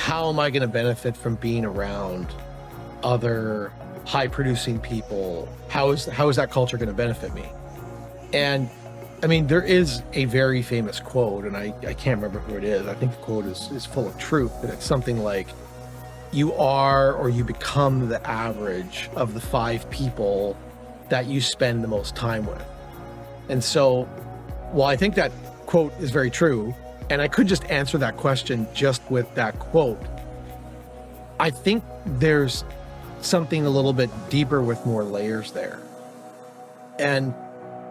how am I going to benefit from being around other high producing people? How is that culture going to benefit me? And I mean, there is a very famous quote, and I can't remember who it is. I think the quote is full of truth, but it's something like, you are or you become the average of the 5 people that you spend the most time with. And so, while I think that quote is very true, and I could just answer that question just with that quote, I think there's something a little bit deeper with more layers there. And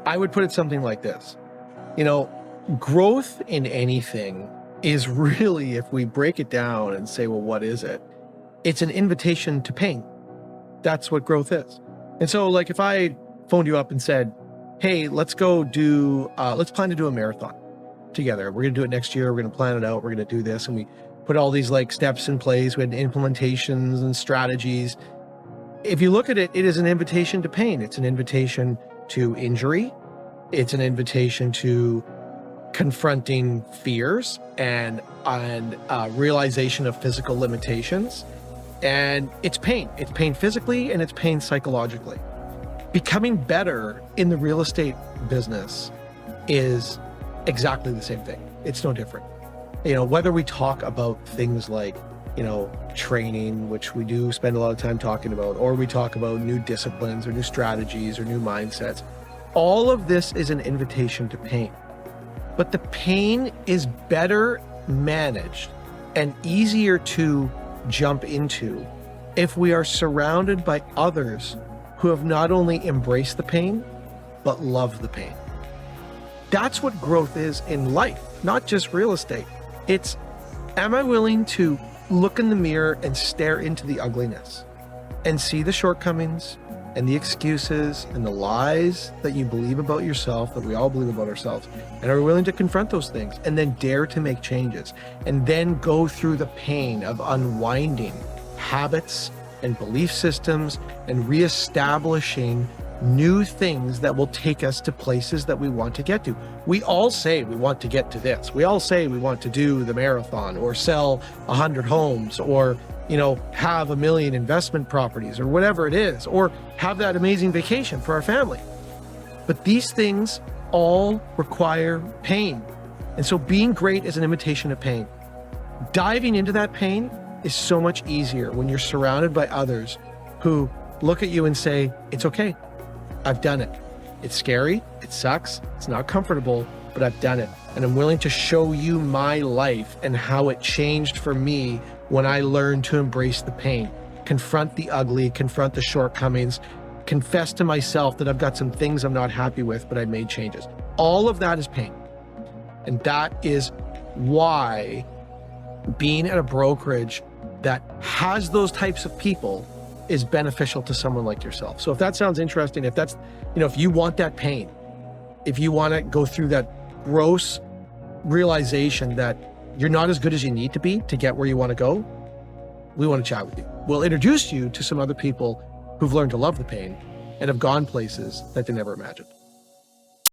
I would put it something like this. You know, growth in anything is really, if we break it down and say, well, what is it? It's an invitation to pain. That's what growth is. And so, like, if I phoned you up and said, hey, let's plan to do a marathon together. We're going to do it next year. We're going to plan it out. We're going to do this. And we put all these like steps in place. We had implementations and strategies. If you look at it, it is an invitation to pain. It's an invitation to injury. It's an invitation to confronting fears and realization of physical limitations. And it's pain. It's pain physically and it's pain psychologically. Becoming better in the real estate business is exactly the same thing. It's no different. You know, whether we talk about things like, you know, training, which we do spend a lot of time talking about, or we talk about new disciplines or new strategies or new mindsets, all of this is an invitation to pain. But the pain is better managed and easier to jump into if we are surrounded by others who have not only embraced the pain, but love the pain. That's what growth is in life, not just real estate. It's, am I willing to look in the mirror and stare into the ugliness and see the shortcomings and the excuses and the lies that you believe about yourself, that we all believe about ourselves, and are willing to confront those things and then dare to make changes and then go through the pain of unwinding habits and belief systems and reestablishing new things that will take us to places that we want to get to. We all say we want to get to this. We all say we want to do the marathon or sell 100 homes or, you know, have 1 million investment properties or whatever it is, or have that amazing vacation for our family. But these things all require pain. And so being great is an invitation of pain. Diving into that pain is so much easier when you're surrounded by others who look at you and say, it's okay. I've done it. It's scary. It sucks. It's not comfortable, but I've done it. And I'm willing to show you my life and how it changed for me when I learned to embrace the pain, confront the ugly, confront the shortcomings, confess to myself that I've got some things I'm not happy with, but I made changes. All of that is pain. And that is why being at a brokerage that has those types of people is beneficial to someone like yourself. So if that sounds interesting, if that's, you know, if you want that pain, if you want to go through that gross realization that you're not as good as you need to be to get where you want to go, we want to chat with you. We'll introduce you to some other people who've learned to love the pain and have gone places that they never imagined.